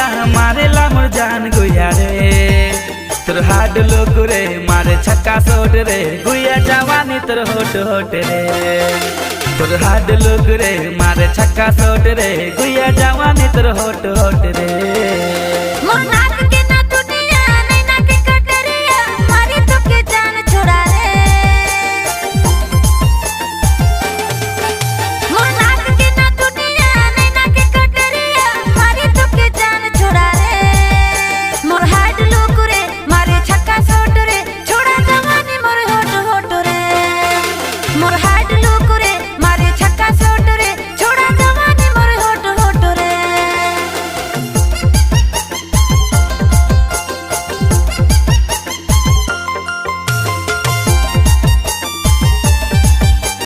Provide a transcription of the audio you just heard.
गुया मारे ला मोर जान गुया रे तोर हाड लोग रे मारे छक्का सोट रे गुया जवानी तोर होट होट रे तोर हाड लोग रे मारे छक्का सोट रे गुया जवानी तोर होट होट रे मोर नाक के ना दुनिया नैना के कटरिया मारी तो के जान छोड़ा रे मोर नाक के ना दुनिया नैना के कटरिया मारी तो के जान छोड़ा रे मोर हाड लोग रे मारे छक्का सोट रे छोड़ा जवानी मोर होट होट रे मोर हाड लोग रे